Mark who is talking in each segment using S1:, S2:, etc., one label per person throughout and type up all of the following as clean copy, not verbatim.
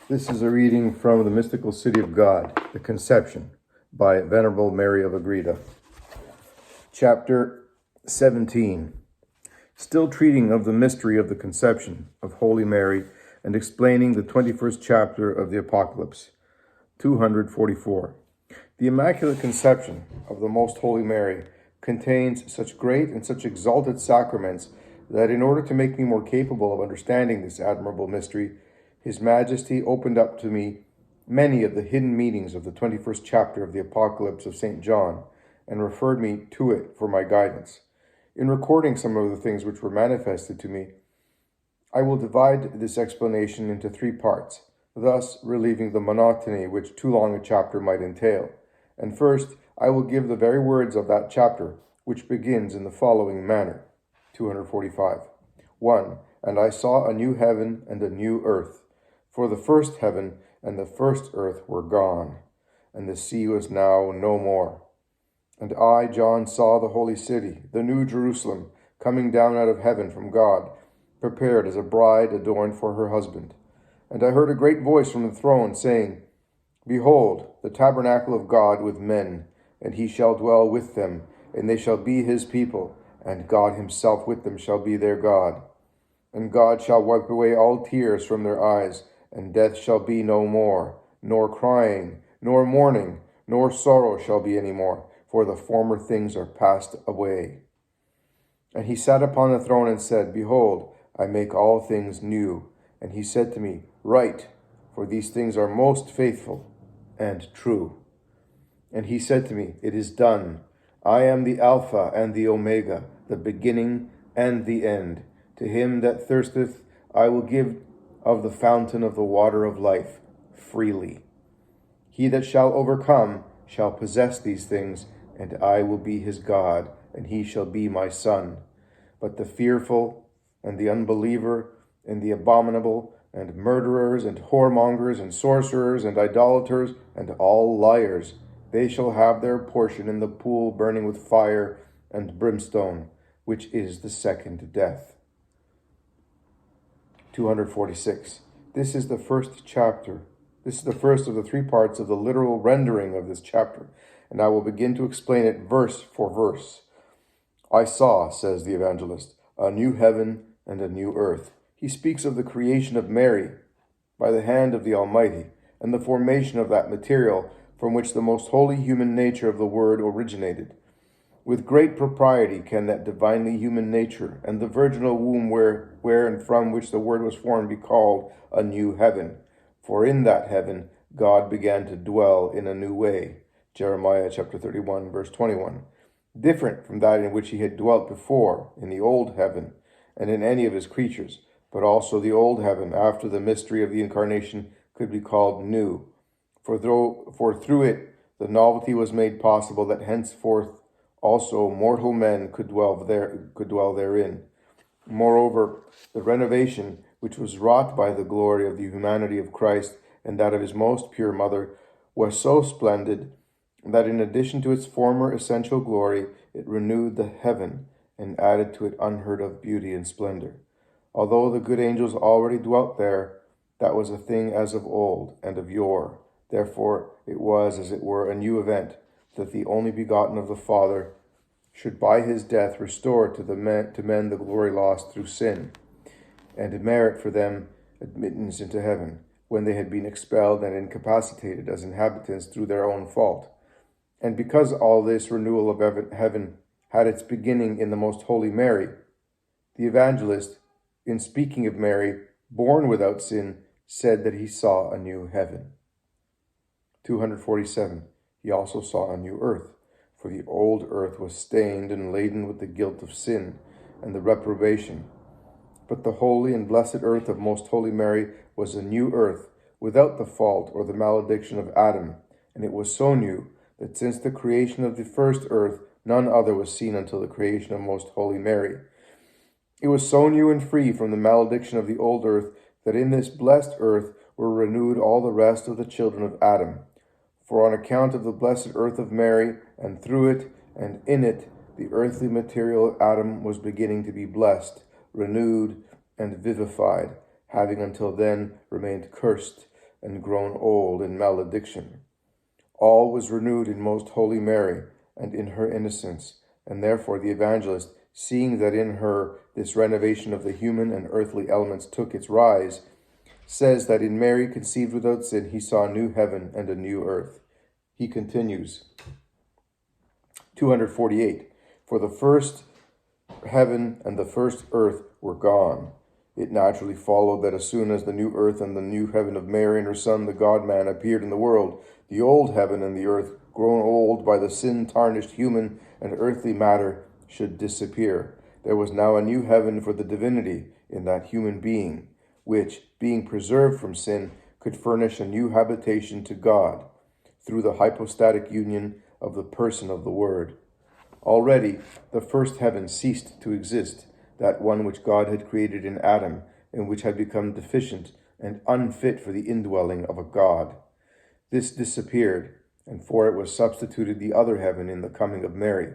S1: This is a reading from The Mystical City of God, The Conception, by Venerable Mary of Agreda. Chapter 17. Still treating of the mystery of the conception of Holy Mary and explaining the 21st chapter of the Apocalypse. 244. The Immaculate Conception of the Most Holy Mary contains such great and such exalted sacraments that in order to make me more capable of understanding this admirable mystery, His Majesty opened up to me many of the hidden meanings of the 21st chapter of the Apocalypse of St. John, and referred me to it for my guidance. In recording some of the things which were manifested to me, I will divide this explanation into 3 parts, thus relieving the monotony which too long a chapter might entail. And first, I will give the very words of that chapter, which begins in the following manner. 245. 1. And I saw a new heaven and a new earth. For the first heaven and the first earth were gone, and the sea was now no more. And I, John, saw the holy city, the new Jerusalem, coming down out of heaven from God, prepared as a bride adorned for her husband. And I heard a great voice from the throne, saying, Behold, the tabernacle of God with men, and he shall dwell with them, and they shall be his people, and God himself with them shall be their God. And God shall wipe away all tears from their eyes, and death shall be no more, nor crying, nor mourning, nor sorrow shall be any more, for the former things are passed away. And he sat upon the throne and said, Behold, I make all things new. And he said to me, Write, for these things are most faithful and true. And he said to me, It is done. I am the Alpha and the Omega, the beginning and the end. To him that thirsteth I will give of the fountain of the water of life freely. He that shall overcome shall possess these things, and I will be his God, and he shall be my son. But the fearful, and the unbeliever, and the abominable, and murderers, and whoremongers, and sorcerers, and idolaters, and all liars, they shall have their portion in the pool burning with fire and brimstone, which is the second death. 246. This is the first chapter. This is the first of the 3 parts of the literal rendering of this chapter, and I will begin to explain it verse for verse. I saw, says the evangelist, a new heaven and a new earth. He speaks of the creation of Mary by the hand of the Almighty, and the formation of that material from which the most holy human nature of the Word originated. With great propriety can that divinely human nature and the virginal womb where and from which the Word was formed be called a new heaven. For in that heaven God began to dwell in a new way. Jeremiah chapter 31, verse 21. Different from that in which he had dwelt before in the old heaven and in any of his creatures, but also the old heaven after the mystery of the Incarnation could be called new. For through it the novelty was made possible that henceforth also mortal men could dwell therein. Moreover, the renovation which was wrought by the glory of the humanity of Christ and that of his most pure mother was so splendid that in addition to its former essential glory, it renewed the heaven and added to it unheard of beauty and splendor. Although the good angels already dwelt there, that was a thing as of old and of yore. Therefore it was, as it were, a new event, that the only begotten of the Father should by his death restore to men the glory lost through sin, and merit for them admittance into heaven, when they had been expelled and incapacitated as inhabitants through their own fault. And because all this renewal of heaven had its beginning in the Most Holy Mary, the evangelist, in speaking of Mary, born without sin, said that he saw a new heaven. 247. He also saw a new earth, for the old earth was stained and laden with the guilt of sin and the reprobation. But the holy and blessed earth of Most Holy Mary was a new earth, without the fault or the malediction of Adam, and it was so new that since the creation of the first earth, none other was seen until the creation of Most Holy Mary. It was so new and free from the malediction of the old earth that in this blessed earth were renewed all the rest of the children of Adam. For on account of the blessed earth of Mary, and through it and in it, the earthly material of Adam was beginning to be blessed, renewed, and vivified, having until then remained cursed, and grown old in malediction. All was renewed in most holy Mary and in her innocence, and therefore the evangelist, seeing that in her this renovation of the human and earthly elements took its rise, says that in Mary conceived without sin he saw a new heaven and a new earth. He continues, 248, for the first heaven and the first earth were gone. It naturally followed that as soon as the new earth and the new heaven of Mary and her Son, the God-man, appeared in the world, the old heaven and the earth, grown old by the sin-tarnished human and earthly matter, should disappear. There was now a new heaven for the divinity in that human being, which, being preserved from sin, could furnish a new habitation to God through the hypostatic union of the person of the Word. Already the first heaven ceased to exist, that one which God had created in Adam, and which had become deficient and unfit for the indwelling of a God. This disappeared, and for it was substituted the other heaven in the coming of Mary.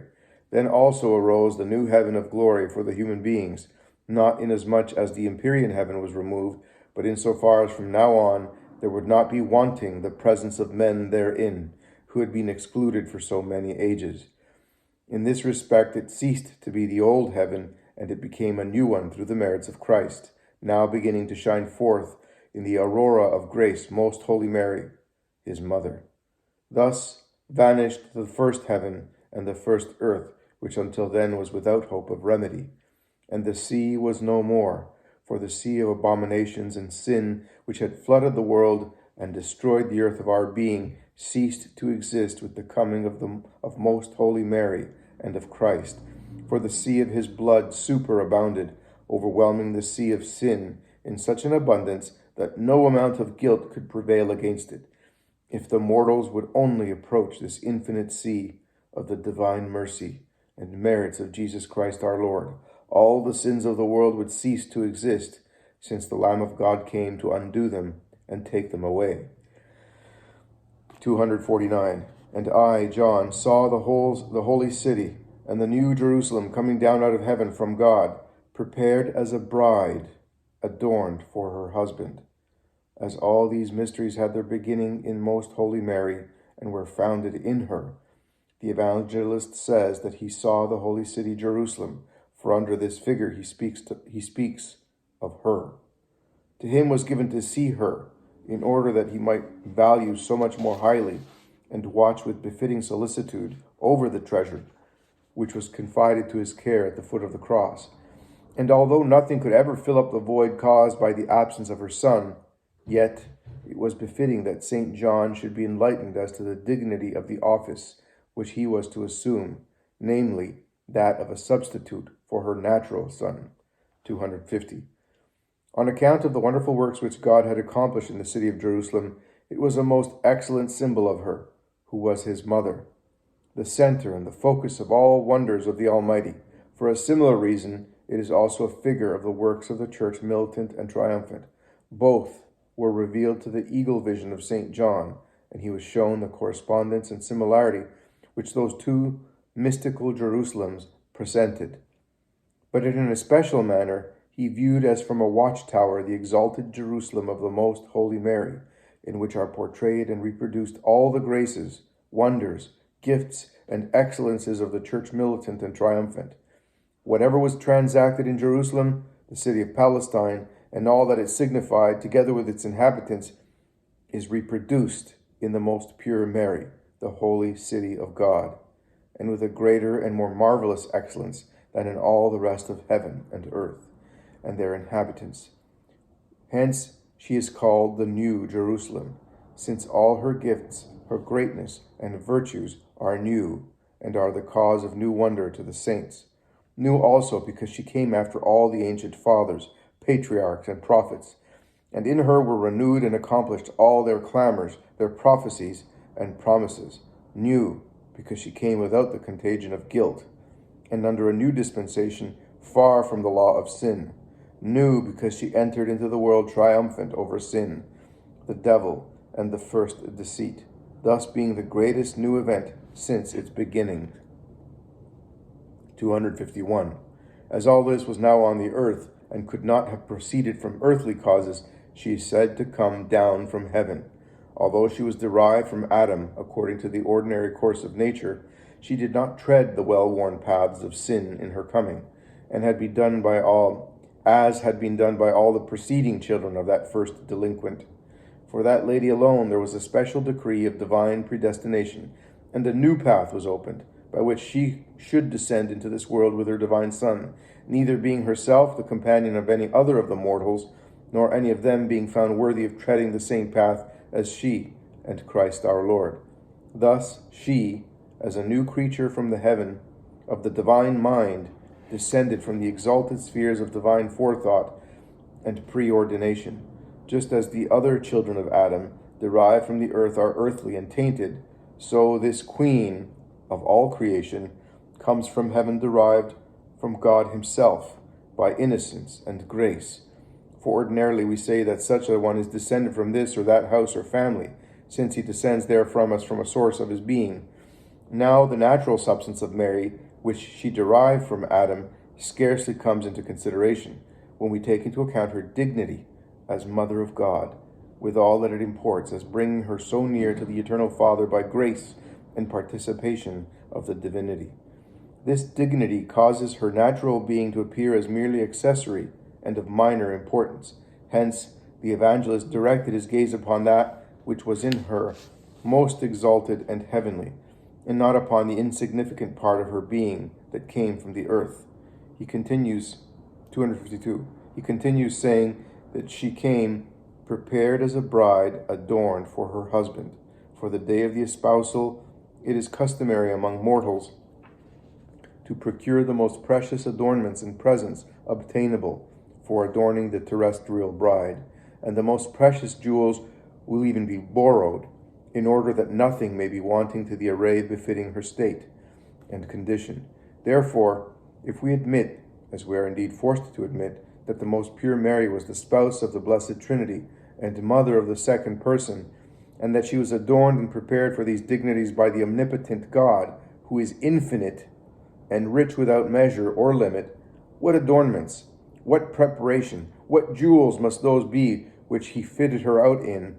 S1: Then also arose the new heaven of glory for the human beings, not inasmuch as the empyrean heaven was removed, but insofar as from now on there would not be wanting the presence of men therein, who had been excluded for so many ages. In this respect it ceased to be the old heaven, and it became a new one through the merits of Christ, now beginning to shine forth in the aurora of grace, most holy Mary, his mother. Thus vanished the first heaven and the first earth, which until then was without hope of remedy. And the sea was no more, for the sea of abominations and sin, which had flooded the world and destroyed the earth of our being, ceased to exist with the coming of most holy Mary and of Christ. For the sea of his blood superabounded, overwhelming the sea of sin in such an abundance that no amount of guilt could prevail against it. If the mortals would only approach this infinite sea of the divine mercy and merits of Jesus Christ our Lord, all the sins of the world would cease to exist, since the Lamb of God came to undo them and take them away. 249. And I, John, saw the holy city, and the new Jerusalem coming down out of heaven from God, prepared as a bride, adorned for her husband. As all these mysteries had their beginning in most holy Mary, and were founded in her, the evangelist says that he saw the holy city Jerusalem, for under this figure he speaks of her. To him was given to see her, in order that he might value so much more highly, and watch with befitting solicitude over the treasure, which was confided to his care at the foot of the cross. And although nothing could ever fill up the void caused by the absence of her Son, yet it was befitting that St. John should be enlightened as to the dignity of the office which he was to assume, namely, that of a substitute for her natural Son. 250. On account of the wonderful works which God had accomplished in the city of Jerusalem, it was a most excellent symbol of her, who was his mother, the center and the focus of all wonders of the Almighty. For a similar reason, it is also a figure of the works of the Church, militant and triumphant. Both were revealed to the eagle vision of St. John, and he was shown the correspondence and similarity which those two mystical Jerusalems presented. But in an especial manner, he viewed as from a watchtower the exalted Jerusalem of the most holy Mary, in which are portrayed and reproduced all the graces, wonders, gifts, and excellences of the Church militant and triumphant. Whatever was transacted in Jerusalem, the city of Palestine, and all that it signified, together with its inhabitants, is reproduced in the most pure Mary, the holy city of God, and with a greater and more marvelous excellence than in all the rest of heaven and earth and their inhabitants. Hence she is called the New Jerusalem, since all her gifts, her greatness, and virtues are new, and are the cause of new wonder to the saints. New also because she came after all the ancient fathers, patriarchs, and prophets, and in her were renewed and accomplished all their clamors, their prophecies, and promises. New because she came without the contagion of guilt, and under a new dispensation, far from the law of sin. New because she entered into the world triumphant over sin, the devil, and the first deceit, thus being the greatest new event since its beginning. 251. As all this was now on the earth, and could not have proceeded from earthly causes, She is said to come down from heaven. Although she was derived from Adam according to the ordinary course of nature, she did not tread the well-worn paths of sin in her coming, and had been done by all, as had been done by all the preceding children of that first delinquent. For that lady alone there was a special decree of divine predestination, and a new path was opened, by which she should descend into this world with her divine Son, neither being herself the companion of any other of the mortals, nor any of them being found worthy of treading the same path as she and Christ our Lord. Thus she, as a new creature from the heaven of the divine mind, descended from the exalted spheres of divine forethought and preordination, just as the other children of Adam, derived from the earth, are earthly and tainted, so this queen of all creation comes from heaven, derived from God himself by innocence and grace. For ordinarily we say that such a one is descended from this or that house or family, since he descends therefrom as from a source of his being. Now the natural substance of Mary, which she derived from Adam, scarcely comes into consideration when we take into account her dignity as Mother of God, with all that it imports, as bringing her so near to the Eternal Father by grace and participation of the divinity. This dignity causes her natural being to appear as merely accessory and of minor importance. Hence, the evangelist directed his gaze upon that which was in her most exalted and heavenly, and not upon the insignificant part of her being that came from the earth. He continues, 252, he continues saying that she came prepared as a bride adorned for her husband. For the day of the espousal, it is customary among mortals to procure the most precious adornments and presents obtainable for adorning the terrestrial bride, and the most precious jewels will even be borrowed, in order that nothing may be wanting to the array befitting her state and condition. Therefore, if we admit, as we are indeed forced to admit, that the most pure Mary was the spouse of the Blessed Trinity and mother of the second person, and that she was adorned and prepared for these dignities by the omnipotent God, who is infinite and rich without measure or limit, what adornments, what preparation, what jewels must those be which he fitted her out in,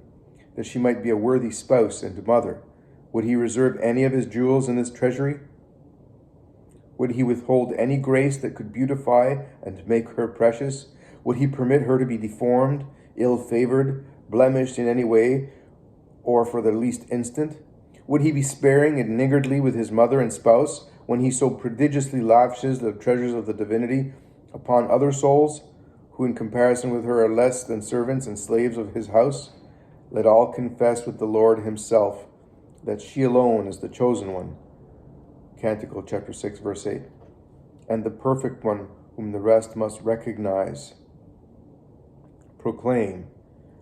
S1: that she might be a worthy spouse and mother? Would he reserve any of his jewels in this treasury? Would he withhold any grace that could beautify and make her precious? Would he permit her to be deformed, ill-favored, blemished in any way, or for the least instant? Would he be sparing and niggardly with his mother and spouse, when he so prodigiously lavishes the treasures of the divinity upon other souls, who in comparison with her are less than servants and slaves of his house? Let all confess with the Lord himself that she alone is the chosen one. Canticle chapter 6, verse 8. And the perfect one, whom the rest must recognize, proclaim,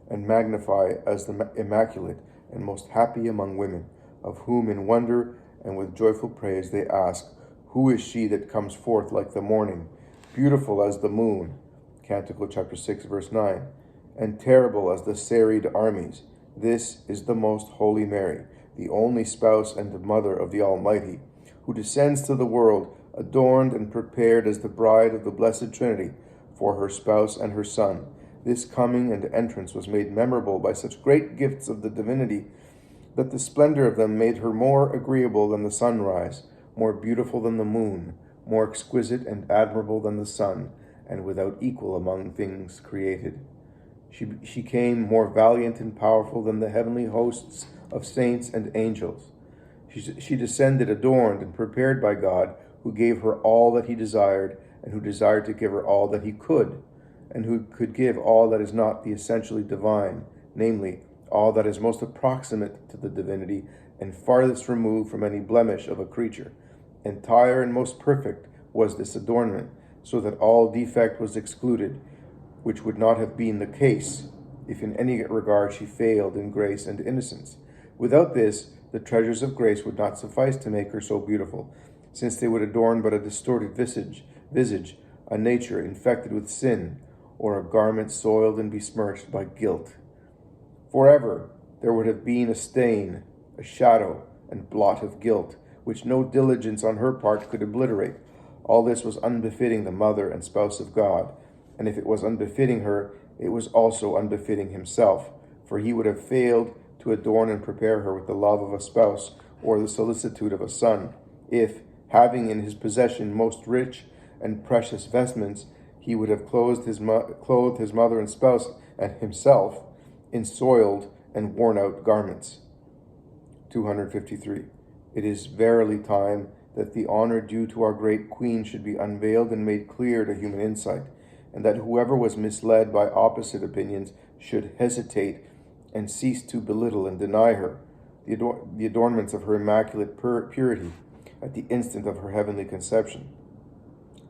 S1: and magnify as the immaculate and most happy among women, of whom in wonder and with joyful praise they ask, who is she that comes forth like the morning, beautiful as the moon? Canticle chapter 6, verse 9. And terrible as the serried armies. This is the most holy Mary, the only spouse and mother of the Almighty, who descends to the world, adorned and prepared as the bride of the Blessed Trinity for her spouse and her Son. This coming and entrance was made memorable by such great gifts of the divinity that the splendor of them made her more agreeable than the sunrise, more beautiful than the moon, more exquisite and admirable than the sun, and without equal among things created. She came more valiant and powerful than the heavenly hosts of saints and angels. She descended adorned and prepared by God, who gave her all that he desired, and who desired to give her all that he could, and who could give all that is not the essentially divine, namely, all that is most approximate to the divinity and farthest removed from any blemish of a creature. Entire and most perfect was this adornment, so that all defect was excluded, which would not have been the case if in any regard she failed in grace and innocence. Without this, the treasures of grace would not suffice to make her so beautiful, since they would adorn but a distorted visage, a nature infected with sin, or a garment soiled and besmirched by guilt. Forever there would have been a stain, a shadow, and blot of guilt, which no diligence on her part could obliterate. All this was unbefitting the mother and spouse of God, and if it was unbefitting her, it was also unbefitting himself, for he would have failed to adorn and prepare her with the love of a spouse or the solicitude of a son, if, having in his possession most rich and precious vestments, he would have clothed his mother and spouse and himself in soiled and worn-out garments. 253. It is verily time that the honor due to our great Queen should be unveiled and made clear to human insight, and that whoever was misled by opposite opinions should hesitate and cease to belittle and deny her the adornments of her immaculate purity at the instant of her heavenly conception.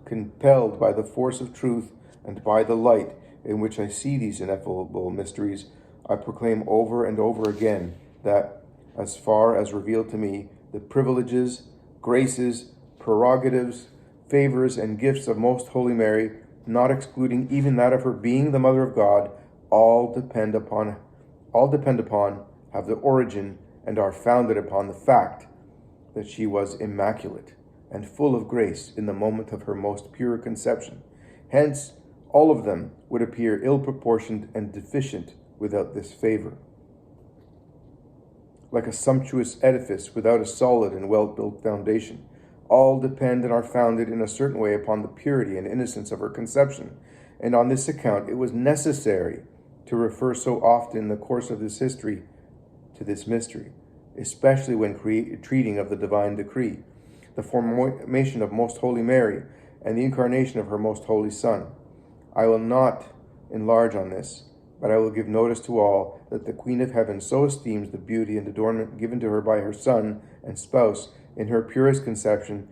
S1: Compelled by the force of truth and by the light in which I see these ineffable mysteries, I proclaim over and over again that, as far as revealed to me, the privileges, graces, prerogatives, favors, and gifts of Most Holy Mary, not excluding even that of her being the Mother of God, all depend upon, have the origin, and are founded upon the fact that she was immaculate and full of grace in the moment of her most pure conception. Hence, all of them would appear ill-proportioned and deficient without this favor. Like a sumptuous edifice without a solid and well-built foundation, all depend and are founded in a certain way upon the purity and innocence of her conception, and on this account it was necessary to refer so often in the course of this history to this mystery, especially when treating of the divine decree, the formation of Most Holy Mary, and the incarnation of her Most Holy Son. I will not enlarge on this, but I will give notice to all that the Queen of Heaven so esteems the beauty and adornment given to her by her Son and spouse in her purest conception,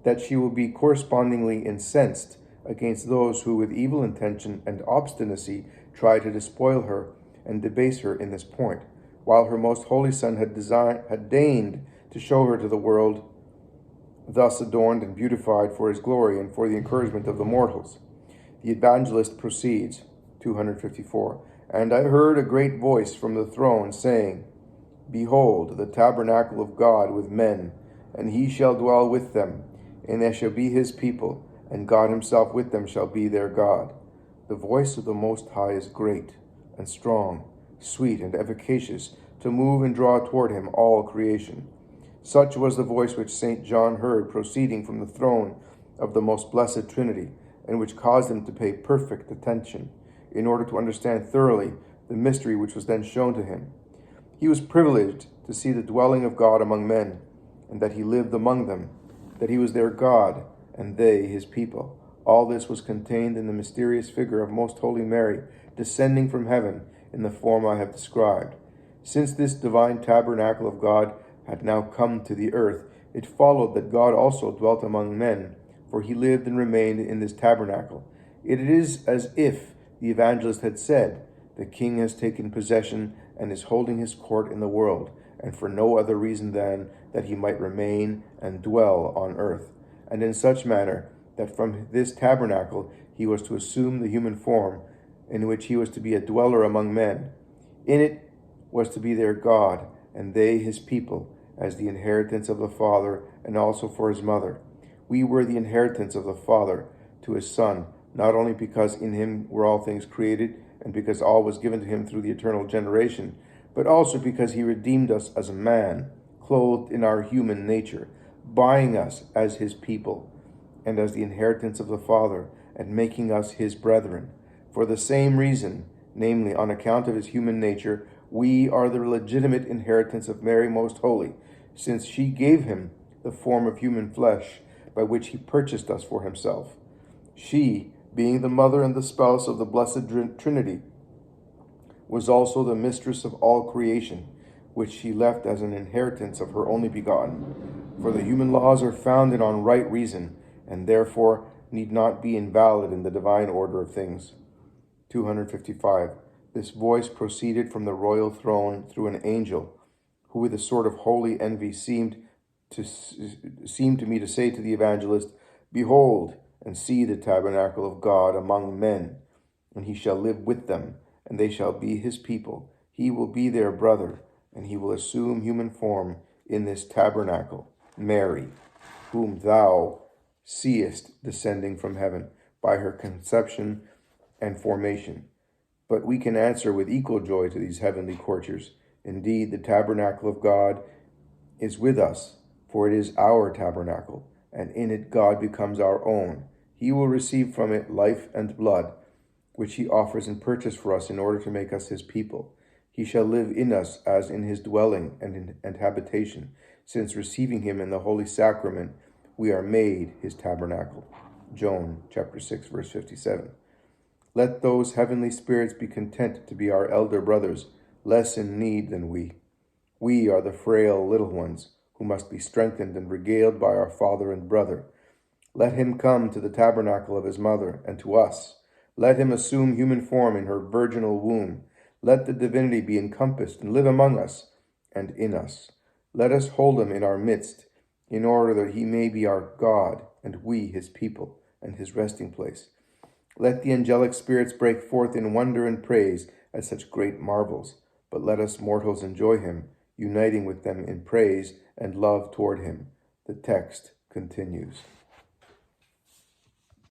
S1: that she will be correspondingly incensed against those who with evil intention and obstinacy try to despoil her and debase her in this point, while her Most Holy Son had deigned to show her to the world, thus adorned and beautified for his glory and for the encouragement of the mortals. The evangelist proceeds, 254, and I heard a great voice from the throne saying, Behold, the tabernacle of God with men, and he shall dwell with them, and they shall be his people, and God himself with them shall be their God. The voice of the Most High is great and strong, sweet and efficacious, to move and draw toward him all creation. Such was the voice which St. John heard proceeding from the throne of the most blessed Trinity, and which caused him to pay perfect attention, in order to understand thoroughly the mystery which was then shown to him. He was privileged to see the dwelling of God among men, and that he lived among them, that he was their God, and they his people. All this was contained in the mysterious figure of Most Holy Mary, descending from heaven in the form I have described. Since this divine tabernacle of God had now come to the earth, it followed that God also dwelt among men, for he lived and remained in this tabernacle. It is as if the evangelist had said, the King has taken possession and is holding his court in the world, and for no other reason than that he might remain and dwell on earth, and in such manner that from this tabernacle he was to assume the human form, in which he was to be a dweller among men. In it was to be their God, and they his people, as the inheritance of the Father, and also for his mother. We were the inheritance of the Father to his Son, not only because in him were all things created, and because all was given to him through the eternal generation, but also because he redeemed us as a man, clothed in our human nature, buying us as his people, and as the inheritance of the Father, and making us his brethren. For the same reason, namely on account of his human nature, we are the legitimate inheritance of Mary Most Holy, since she gave him the form of human flesh, by which he purchased us for himself. She, being the mother and the spouse of the Blessed Trinity, was also the mistress of all creation, which she left as an inheritance of her only begotten. For the human laws are founded on right reason, and therefore need not be invalid in the divine order of things. 255. This voice proceeded from the royal throne through an angel, who with a sort of holy envy seemed to me to say to the evangelist, Behold, and see the tabernacle of God among men, and he shall live with them, and they shall be his people. He will be their brother, and he will assume human form in this tabernacle, Mary, whom thou seest descending from heaven by her conception and formation. but we can answer with equal joy to these heavenly courtiers. Indeed, the tabernacle of God is with us, for it is our tabernacle, and in it God becomes our own. He will receive from it life and blood, which he offers in purchase for us in order to make us his people. He shall live in us as in his dwelling and habitation, since receiving him in the holy sacrament, we are made his tabernacle. John chapter 6, verse 57. Let those heavenly spirits be content to be our elder brothers, less in need than we. We are the frail little ones, who must be strengthened and regaled by our father and brother. Let him come to the tabernacle of his mother, and to us. Let him assume human form in her virginal womb. Let the divinity be encompassed and live among us and in us. Let us hold him in our midst, in order that he may be our God, and we his people, and his resting place. Let the angelic spirits break forth in wonder and praise at such great marvels, but let us mortals enjoy him, uniting with them in praise and love toward him. The text continues.